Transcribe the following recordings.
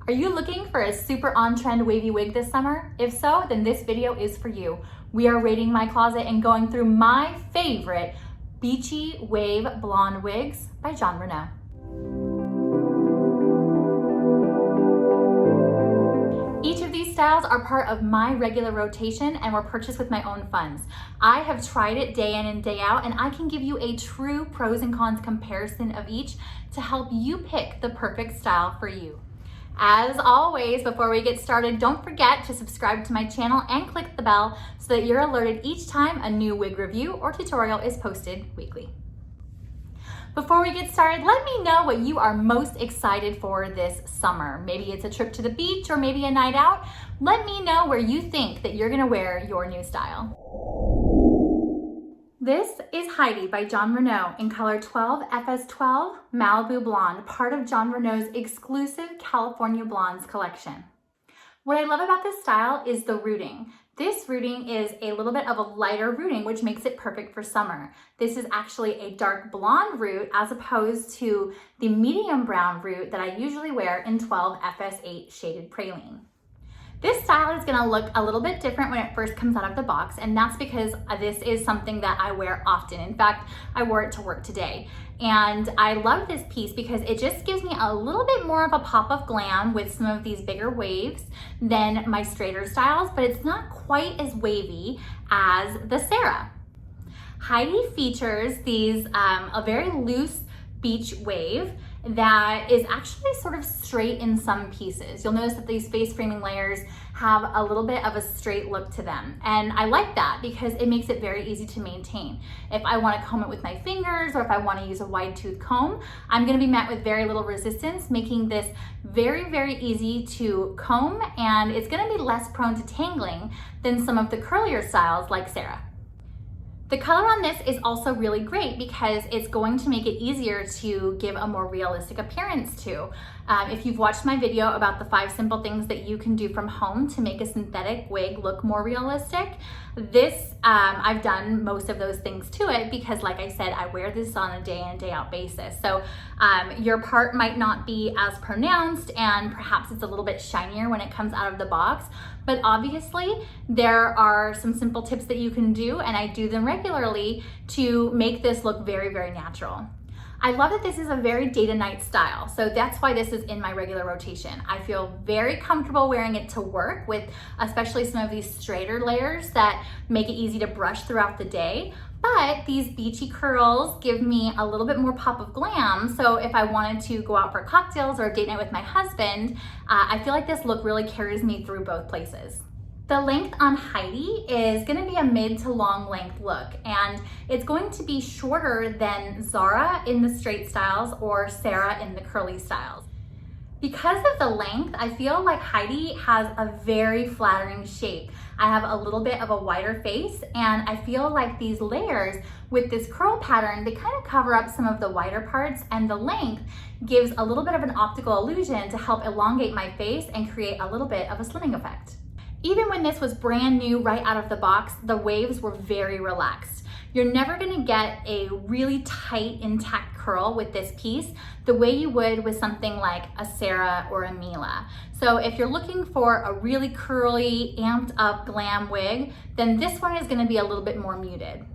Are you looking for a super on-trend wavy wig this summer? If so, then this video is for you. We are raiding my closet and going through my favorite Beachy Wave Blonde Wigs by Jon Renau. Each of these styles are part of my regular rotation and were purchased with my own funds. I have tried it day in and day out, and I can give you a true pros and cons comparison of each to help you pick the perfect style for you. As always, before we get started, don't forget to subscribe to my channel and click the bell so that you're alerted each time a new wig review or tutorial is posted weekly. Before we get started, let me know what you are most excited for this summer. Maybe it's a trip to the beach or maybe a night out. Let me know where you think that you're gonna wear your new style. This is Heidi by Jon Renau in color 12 FS12 Malibu Blonde, part of Jon Renau's exclusive California Blondes collection. What I love about this style is the rooting. This rooting is a little bit of a lighter rooting, which makes it perfect for summer. This is actually a dark blonde root as opposed to the medium brown root that I usually wear in 12 FS8 shaded praline. This style is gonna look a little bit different when it first comes out of the box, and that's because this is something that I wear often. In fact, I wore it to work today. And I love this piece because it just gives me a little bit more of a pop of glam with some of these bigger waves than my straighter styles, but it's not quite as wavy as the Sarah. Heidi features these, a very loose beach wave that is actually sort of straight in some pieces. You'll notice that these face framing layers have a little bit of a straight look to them. And I like that because it makes it very easy to maintain. If I want to comb it with my fingers or if I want to use a wide tooth comb, I'm going to be met with very little resistance, making this very, very easy to comb, and it's going to be less prone to tangling than some of the curlier styles like Sarah. The color on this is also really great because it's going to make it easier to give a more realistic appearance to. If you've watched my video about the 5 simple things that you can do from home to make a synthetic wig look more realistic, this, I've done most of those things to it because, like I said, I wear this on a day in and day out basis. So your part might not be as pronounced and perhaps it's a little bit shinier when it comes out of the box, but obviously there are some simple tips that you can do, and I do them regularly to make this look very, very natural. I love that this is a very day to night style, so that's why this is in my regular rotation. I feel very comfortable wearing it to work with especially some of these straighter layers that make it easy to brush throughout the day. But these beachy curls give me a little bit more pop of glam, so if I wanted to go out for cocktails or a date night with my husband, I feel like this look really carries me through both places. The length on Heidi is gonna be a mid to long length look, and it's going to be shorter than Zara in the straight styles or Sarah in the curly styles. Because of the length, I feel like Heidi has a very flattering shape. I have a little bit of a wider face, and I feel like these layers with this curl pattern, they kind of cover up some of the wider parts, and the length gives a little bit of an optical illusion to help elongate my face and create a little bit of a slimming effect. Even when this was brand new right out of the box, the waves were very relaxed. You're never gonna get a really tight, intact curl with this piece the way you would with something like a Sarah or a Mila. So if you're looking for a really curly, amped up glam wig, then this one is gonna be a little bit more muted.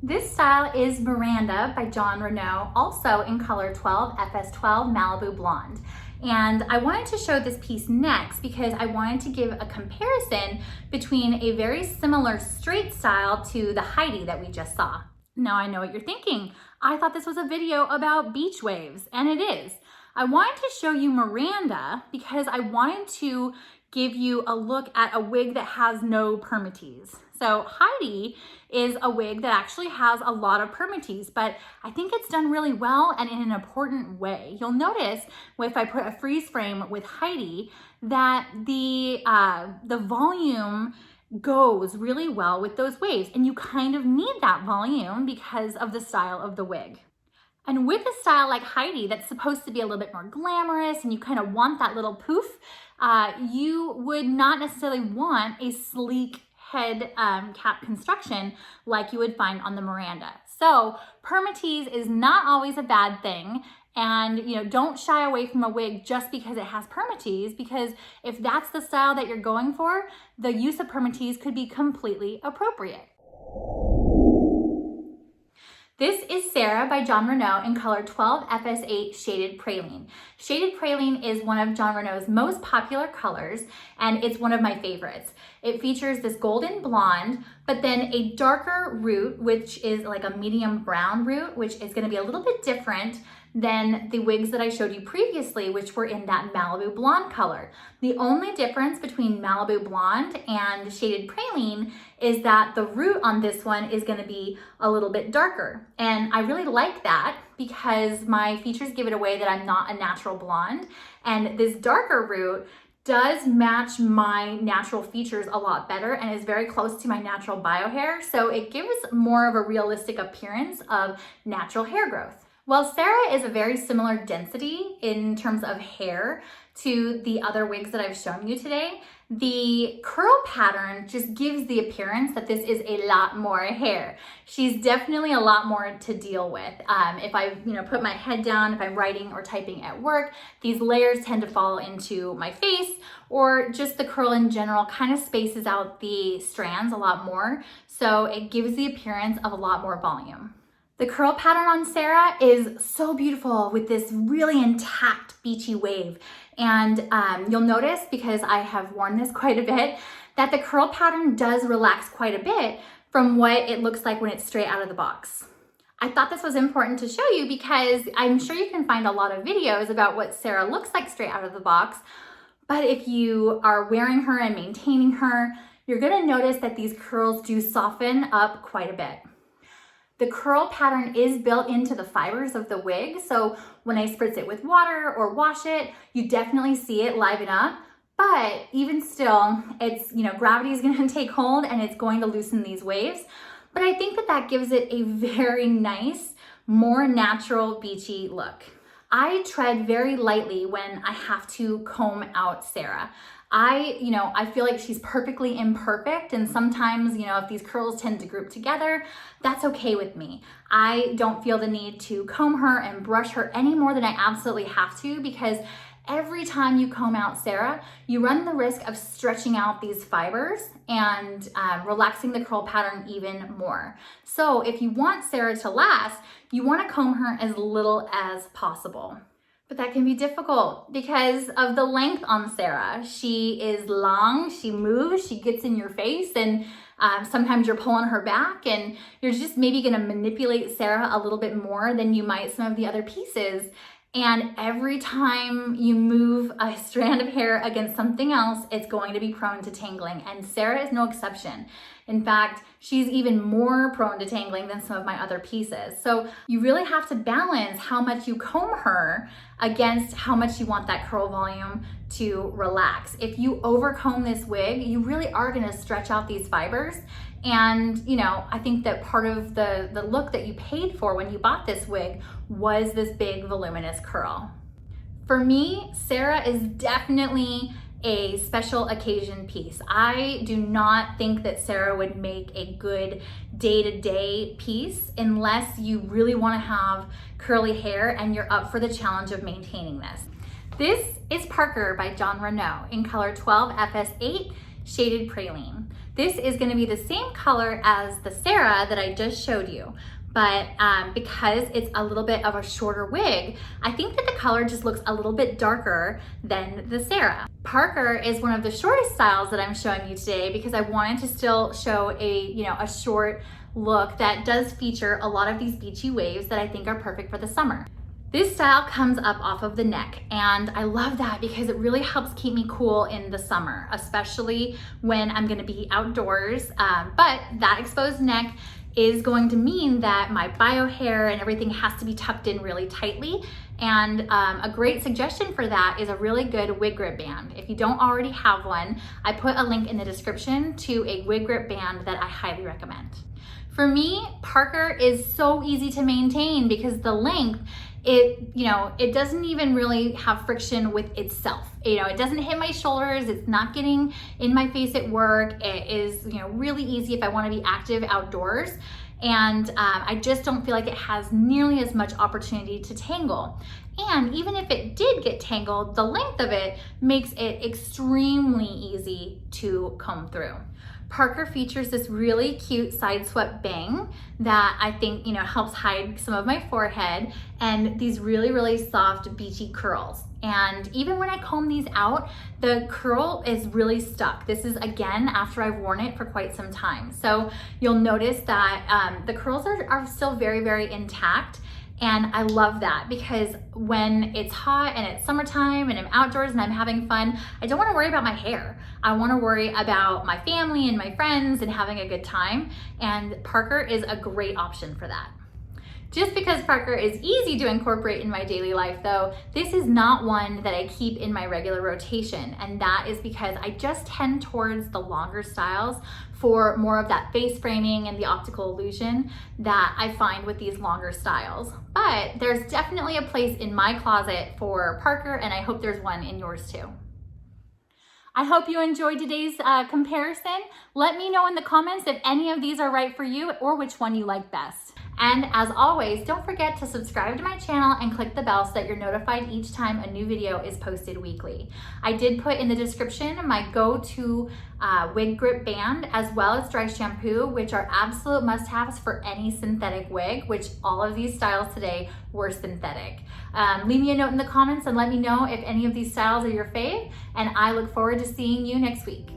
This style is Miranda by Jon Renau, also in color 12 FS12 Malibu Blonde. And I wanted to show this piece next because I wanted to give a comparison between a very similar straight style to the Heidi that we just saw. Now I know what you're thinking. I thought this was a video about beach waves, and it is. I wanted to show you Miranda because I wanted to give you a look at a wig that has no permatease. So Heidi is a wig that actually has a lot of permatease, but I think it's done really well and in an important way. You'll notice if I put a freeze frame with Heidi that the volume goes really well with those waves, and you kind of need that volume because of the style of the wig. And with a style like Heidi that's supposed to be a little bit more glamorous and you kind of want that little poof, you would not necessarily want a sleek head cap construction like you would find on the Miranda. So permatease is not always a bad thing, And don't shy away from a wig just because it has permatease, because if that's the style that you're going for, the use of permatease could be completely appropriate. This is Sarah by Jon Renau in color 12 FS8 Shaded Praline. Shaded Praline is one of Jon Renau's most popular colors, and it's one of my favorites. It features this golden blonde, but then a darker root, which is like a medium brown root, which is gonna be a little bit different than the wigs that I showed you previously, which were in that Malibu blonde color. The only difference between Malibu blonde and Shaded Praline is that the root on this one is gonna be a little bit darker. And I really like that because my features give it away that I'm not a natural blonde. And this darker root does match my natural features a lot better and is very close to my natural bio hair. So it gives more of a realistic appearance of natural hair growth. While Sarah is a very similar density in terms of hair to the other wigs that I've shown you today, the curl pattern just gives the appearance that this is a lot more hair. She's definitely a lot more to deal with. If I put my head down, if I'm writing or typing at work, these layers tend to fall into my face, or just the curl in general kind of spaces out the strands a lot more. So it gives the appearance of a lot more volume. The curl pattern on Sarah is so beautiful with this really intact beachy wave. And you'll notice, because I have worn this quite a bit, that the curl pattern does relax quite a bit from what it looks like when it's straight out of the box. I thought this was important to show you because I'm sure you can find a lot of videos about what Sarah looks like straight out of the box. But if you are wearing her and maintaining her, you're gonna notice that these curls do soften up quite a bit. The curl pattern is built into the fibers of the wig, so when I spritz it with water or wash it, you definitely see it liven up. But even still, it's, gravity is gonna take hold and it's going to loosen these waves. But I think that gives it a very nice, more natural beachy look. I tread very lightly when I have to comb out Sarah. I feel like she's perfectly imperfect, and sometimes, if these curls tend to group together, that's okay with me. I don't feel the need to comb her and brush her any more than I absolutely have to, because every time you comb out Sarah, you run the risk of stretching out these fibers and relaxing the curl pattern even more. So if you want Sarah to last, you want to comb her as little as possible. But that can be difficult because of the length on Sarah. She is long, she moves, she gets in your face, and sometimes you're pulling her back, and you're just maybe gonna manipulate Sarah a little bit more than you might some of the other pieces. And every time you move a strand of hair against something else, it's going to be prone to tangling, and Sarah is no exception. In fact, she's even more prone to tangling than some of my other pieces. So you really have to balance how much you comb her against how much you want that curl volume to relax. If you overcomb this wig, you really are gonna stretch out these fibers. And I think that part of the look that you paid for when you bought this wig was this big voluminous curl. For me, Sarah is definitely a special occasion piece. I do not think that Sarah would make a good day-to-day piece unless you really want to have curly hair and you're up for the challenge of maintaining this. This is Parker by Jon Renau in color 12 FS8 Shaded Praline. This is going to be the same color as the Sarah that I just showed you, but because it's a little bit of a shorter wig, I think that the color just looks a little bit darker than the Sarah. Parker is one of the shortest styles that I'm showing you today because I wanted to still show a short look that does feature a lot of these beachy waves that I think are perfect for the summer. This style comes up off of the neck, and I love that because it really helps keep me cool in the summer, especially when I'm gonna be outdoors. But that exposed neck is going to mean that my bio hair and everything has to be tucked in really tightly. And a great suggestion for that is a really good wig grip band. If you don't already have one, I put a link in the description to a wig grip band that I highly recommend. For me, Parker is so easy to maintain because the length, it doesn't even really have friction with itself. It doesn't hit my shoulders. It's not getting in my face at work. It is, really easy if I want to be active outdoors. and I just don't feel like it has nearly as much opportunity to tangle. And even if it did get tangled, the length of it makes it extremely easy to comb through. Parker features this really cute side swept bang that I think, helps hide some of my forehead, and these really, really soft beachy curls. And even when I comb these out, the curl is really stuck. This is, again, after I've worn it for quite some time. So you'll notice that the curls are still very, very intact. And I love that, because when it's hot and it's summertime and I'm outdoors and I'm having fun, I don't want to worry about my hair. I want to worry about my family and my friends and having a good time. And Parker is a great option for that. Just because Parker is easy to incorporate in my daily life though, this is not one that I keep in my regular rotation. And that is because I just tend towards the longer styles for more of that face framing and the optical illusion that I find with these longer styles. But there's definitely a place in my closet for Parker, and I hope there's one in yours too. I hope you enjoyed today's comparison. Let me know in the comments if any of these are right for you or which one you like best. And as always, don't forget to subscribe to my channel and click the bell so that you're notified each time a new video is posted weekly. I did put in the description my go-to wig grip band as well as dry shampoo, which are absolute must-haves for any synthetic wig, which all of these styles today were synthetic. Leave me a note in the comments and let me know if any of these styles are your fave, and I look forward to seeing you next week.